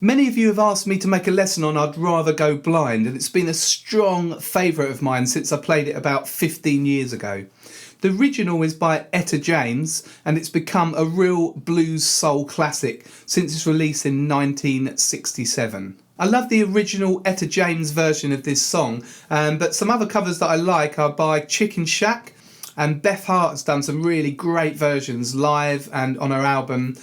Many of you have asked me to make a lesson on I'd Rather Go Blind, and it's been a strong favourite of mine since I played it about 15 years ago. The original is by Etta James, and it's become a real blues soul classic since its release in 1967. I love the original Etta James version of this song, but some other covers that I like are by Chicken Shack, and Beth Hart has done some really great versions live and on her album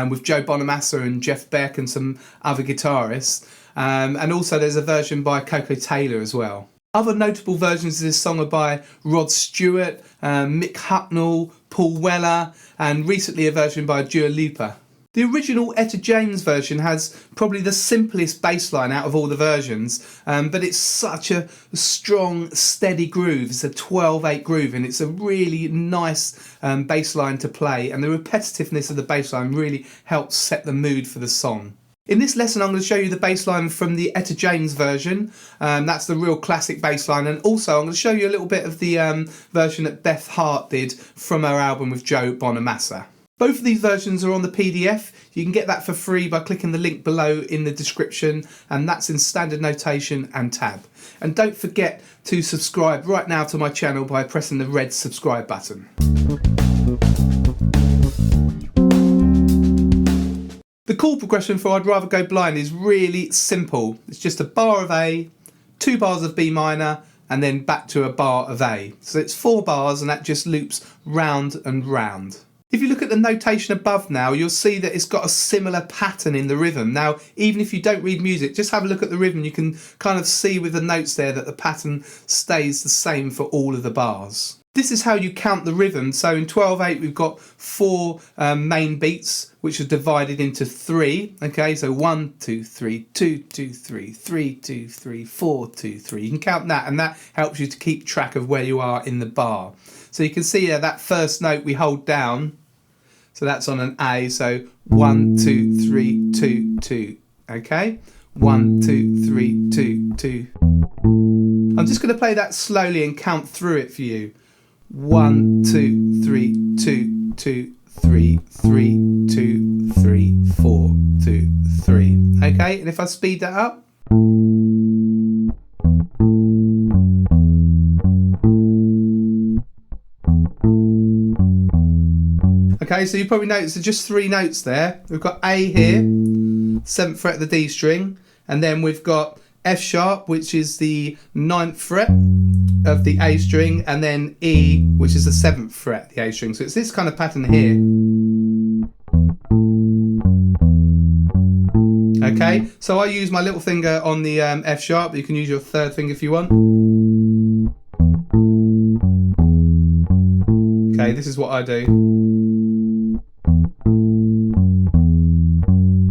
with Joe Bonamassa and Jeff Beck and some other guitarists. And also there's a version by Coco Taylor as well. Other notable versions of this song are by Rod Stewart, Mick Hucknall, Paul Weller, and recently a version by Dua Lipa. The original Etta James version has probably the simplest bass line out of all the versions, but it's such a strong, steady groove. It's a 12/8 groove, and it's a really nice bass line to play, and the repetitiveness of the bass line really helps set the mood for the song. In this lesson I'm going to show you the bass line from the Etta James version. That's the real classic bass line, and also I'm going to show you a little bit of the version that Beth Hart did from her album with Joe Bonamassa. Both of these versions are on the PDF. You can get that for free by clicking the link below in the description, and that's in standard notation and tab. And don't forget to subscribe right now to my channel by pressing the red subscribe button. The chord progression for I'd Rather Go Blind is really simple. It's just a bar of A, 2 bars of B minor, and then back to a bar of A. So it's 4 bars, and that just loops round and round. If you look at the notation above now, you'll see that it's got a similar pattern in the rhythm. Now, even if you don't read music, just have a look at the rhythm. You can kind of see with the notes there that the pattern stays the same for all of the bars. This is how you count the rhythm. So in 12/8 we've got 4 main beats, which are divided into 3. Okay, so 1, 2, 3, 2, 2, 3, 3, 2, 3, 4, 2, 3. You can count that, and that helps you to keep track of where you are in the bar. So you can see there that first note we hold down, so that's on an A, so 1, 2, 3, 2, 2, okay? 1, 2, 3, 2, 2. I'm just going to play that slowly and count through it for you. 1, 2, 3, 2, 2, 3, 3, 2, 3, 4, 2, 3. Okay, and if I speed that up. Okay, so you probably notice there's just 3 notes there. We've got A here, 7th fret of the D string, and then we've got F sharp, which is the 9th fret of the A string, and then E, which is the 7th fret of the A string. So it's this kind of pattern here. Okay, so I use my little finger on the F sharp. You can use your 3rd finger if you want. Okay, this is what I do.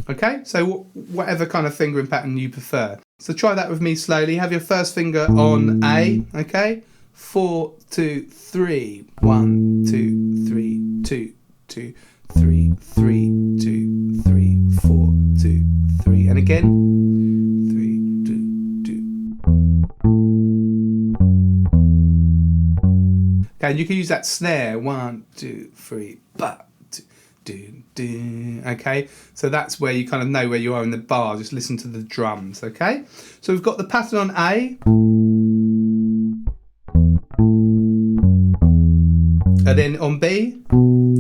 Okay, so whatever kind of fingering pattern you prefer. So try that with me slowly. Have your first finger on A, okay? 4, 2, 3. 1, 2, 3, 2, 2, 3, 3, 2, 3, 4, 2, 3. And again. 3, 2, 2. Okay, and you can use that snare. 1, 2, 3, but. Okay, so that's where you kind of know where you are in the bar. Just listen to the drums. Okay, so we've got the pattern on A, and then on B.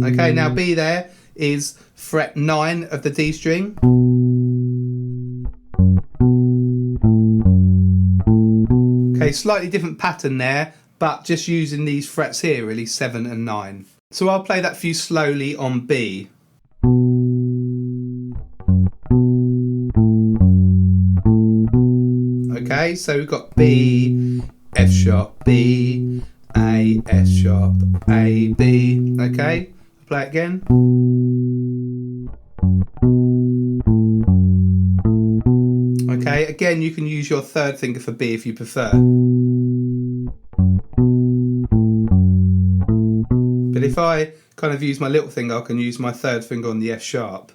Okay, now B there is fret 9 of the D string. Okay, slightly different pattern there, but just using these frets here, really, 7 and 9. So I'll play that for you slowly on B. Okay, so we've got B, F sharp, B, A, F sharp, A, B. Okay, I'll play it again. Okay, again you can use your 3rd finger for B if you prefer. But if I kind of use my little finger, I can use my 3rd finger on the F sharp.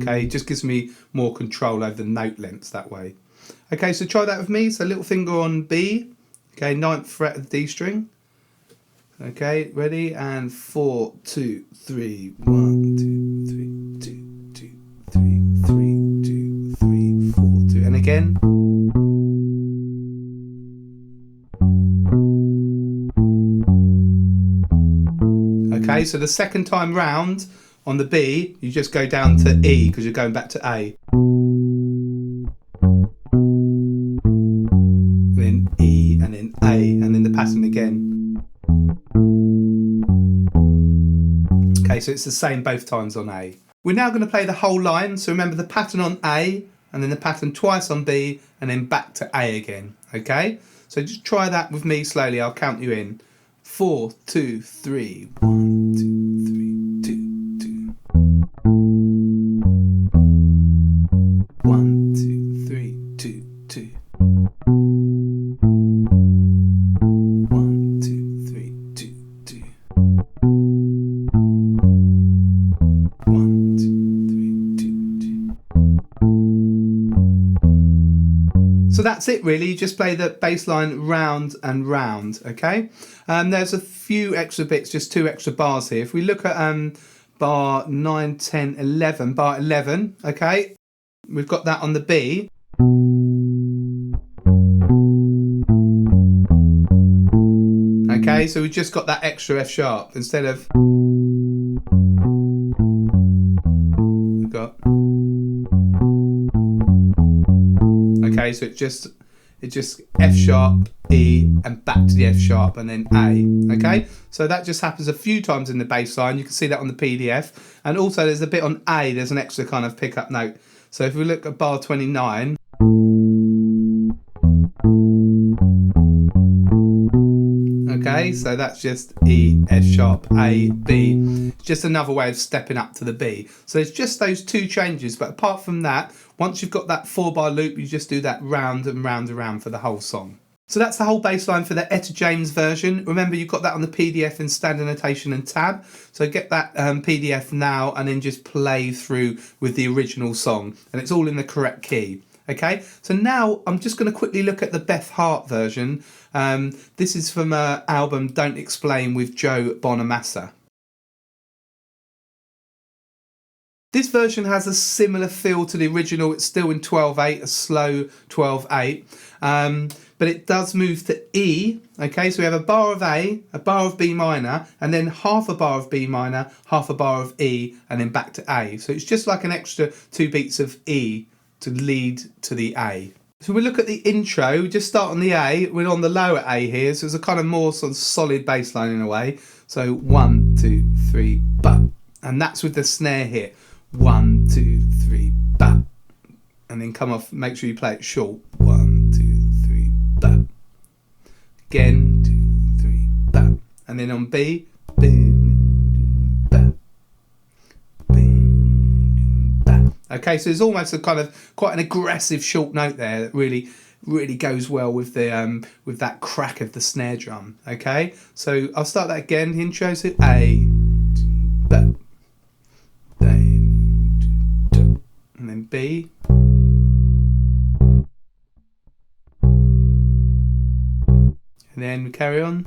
Okay, it just gives me more control over the note lengths that way. Okay, so try that with me. So little finger on B, okay, 9th fret of the D string. Okay, ready? And 4, 2, 3, 1, 2, 3, 2, 2, 3, 3, 2, 3, 4, 2. And again. Okay, so the second time round on the B, you just go down to E because you're going back to A. And then E, and then A, and then the pattern again. Okay, so it's the same both times on A. We're now going to play the whole line, so remember the pattern on A, and then the pattern twice on B, and then back to A again. Okay, so just try that with me slowly. I'll count you in. 4, 2, 3, 1, 2, 3, 2, 2. 1, 2, 3, 2, 2. 1, 2, 3, 2, 2. 1, 2, 3, 2, 2. So that's it really, you just play the bass line round and round, okay? There's a few extra bits, just 2 extra bars here. If we look at bar 9, 10, 11, bar 11, okay? We've got that on the B. Okay, so we've just got that extra F sharp instead of... We've got... Okay, so it's just F sharp, E, and back to the F sharp, and then A. Okay, so that just happens a few times in the bass line. You can see that on the PDF, and also there's a bit on A. There's an extra kind of pickup note. So if we look at bar 29, okay, so that's just E, F sharp, A, B. It's just another way of stepping up to the B. So it's just those 2 changes, but apart from that, once you've got that 4-bar loop, you just do that round and round and round for the whole song. So that's the whole bass line for the Etta James version. Remember, you've got that on the PDF in standard notation and tab. So get that PDF now and then just play through with the original song. And it's all in the correct key. Okay, so now I'm just going to quickly look at the Beth Hart version. This is from her album Don't Explain with Joe Bonamassa. This version has a similar feel to the original. It's still in 12/8, a slow 12/8, but it does move to E. Okay, so we have a bar of A, a bar of B minor, and then half a bar of B minor, half a bar of E, and then back to A. So it's just like an extra 2 beats of E to lead to the A. So we look at the intro, we just start on the A, we're on the lower A here, so it's a kind of more sort of solid bass line in a way. So 1, 2, 3, but, and that's with the snare hit. 1, 2, 3, but, and then come off, make sure you play it short. 1, 2, 3, but, again, 2, 3, but, and then on B, okay, so there's almost a kind of quite an aggressive short note there that really goes well with the with that crack of the snare drum. Okay, so I'll start that again. The intro, so A, B, and then B, and then we carry on.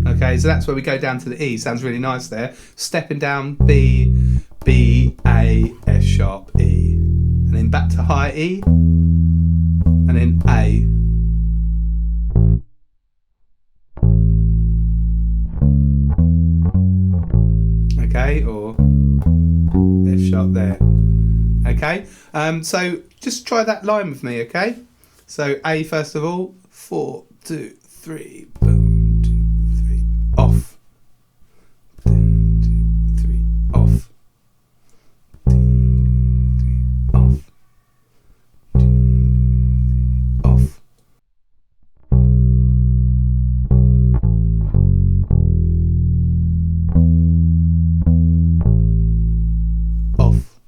Okay, so that's where we go down to the E. Sounds really nice there. Stepping down B, B, A, F sharp, E. And then back to high E. And then A. Okay, or F sharp there. Okay, so just try that line with me, okay? So A first of all, 4, 2, 3, boom. Off. 2, 3, off. 2, 3, off. 2, 3, off. Off.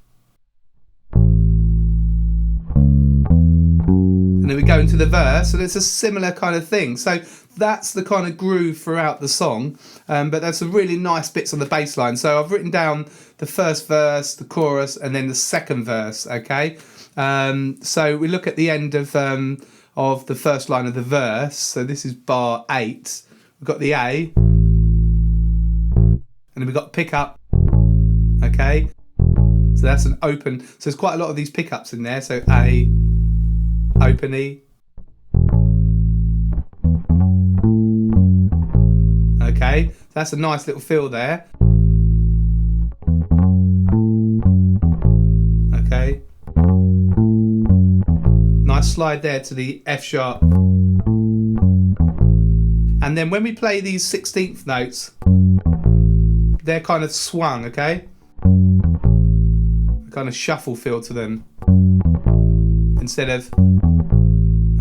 And then we go into the verse, and it's a similar kind of thing. So that's the kind of groove throughout the song, but there's some really nice bits on the bass line. So I've written down the first verse, the chorus, and then the second verse, okay? So we look at the end of the first line of the verse. So this is bar 8. We've got the A, and then we've got pickup. Okay, so that's an open. So there's quite a lot of these pickups in there. So A, open E. Okay, so that's a nice little feel there. Okay, nice slide there to the F sharp. And then when we play these 16th notes, they're kind of swung, okay? Kind of shuffle feel to them instead of,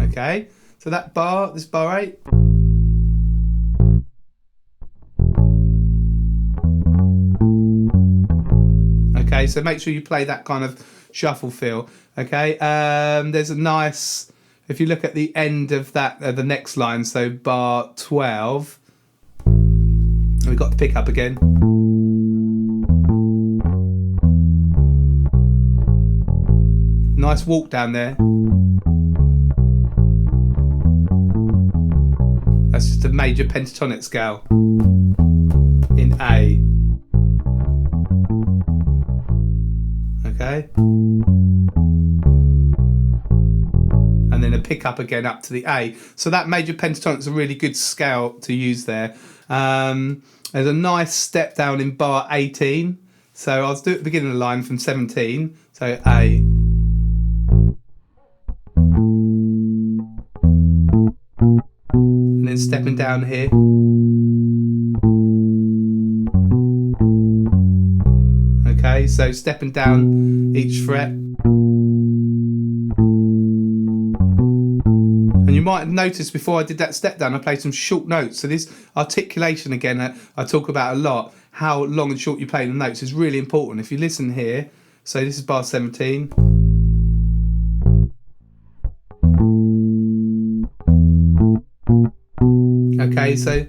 okay? So that bar, this bar 8. Okay, so make sure you play that kind of shuffle feel, okay? There's a nice, if you look at the end of that, the next line, so bar 12, and we've got the pickup again. Nice walk down there. That's just a major pentatonic scale in A. Okay. And then a pickup again up to the A. So that major pentatonic is a really good scale to use there. There's a nice step down in bar 18. So I'll do it at the beginning of the line from 17. So A. And then stepping down here. Okay, so stepping down each fret. And you might have noticed before I did that step down, I played some short notes. So this articulation again, I talk about a lot. How long and short you play the notes is really important. If you listen here, so this is bar 17. Okay, so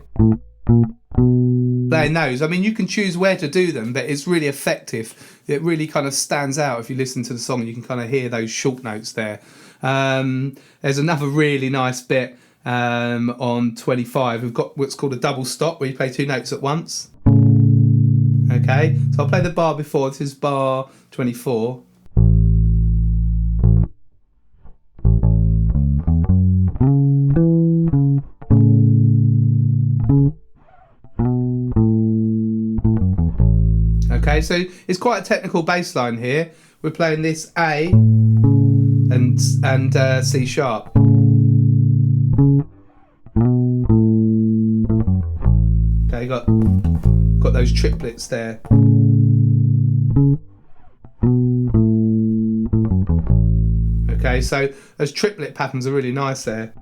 playing those, I mean, you can choose where to do them, but it's really effective. It really kind of stands out if you listen to the song. You can kind of hear those short notes there. There's another really nice bit on 25. We've got what's called a double stop, where you play 2 notes at once. Okay, so I'll play the bar before. This is bar 24. Okay, so it's quite a technical bass line here. We're playing this A and C sharp. Okay, got those triplets there. Okay, so those triplet patterns are really nice there.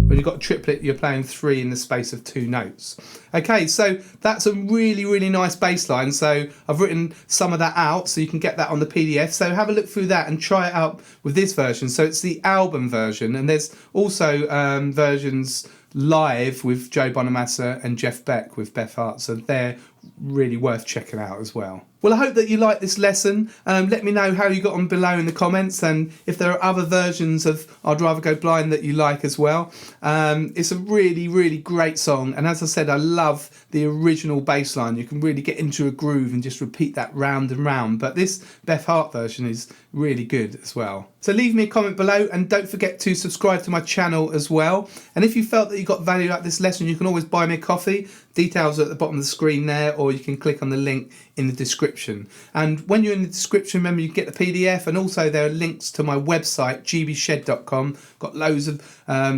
When you've got a triplet, you're playing 3 in the space of 2 notes. Okay, so that's a really, really nice bass line. So I've written some of that out so you can get that on the PDF. So have a look through that and try it out with this version. So it's the album version, and there's also versions live with Joe Bonamassa and Jeff Beck with Beth Hart. So they're really worth checking out as well. Well, I hope that you like this lesson. Let me know how you got on below in the comments, and if there are other versions of I'd Rather Go Blind that you like as well. It's a really, really great song, and as I said, I love the original bass line. You can really get into a groove and just repeat that round and round, but this Beth Hart version is really good as well. So leave me a comment below, and don't forget to subscribe to my channel as well. And if you felt that you got value out of this lesson, you can always buy me a coffee. Details are at the bottom of the screen there, or you can click on the link in the description. And when you're in the description, remember you get the PDF, and also there are links to my website, gbshed.com. Got loads of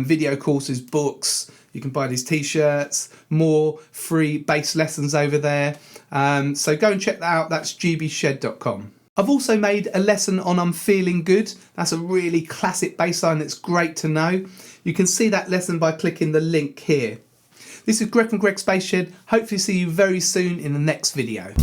video courses, books. You can buy these t-shirts, more free bass lessons over there. So go and check that out. That's gbshed.com. I've also made a lesson on I'm Feeling Good. That's a really classic bass line that's great to know. You can see that lesson by clicking the link here. This is Greg from Greg's Bass Shed. Hopefully see you very soon in the next video.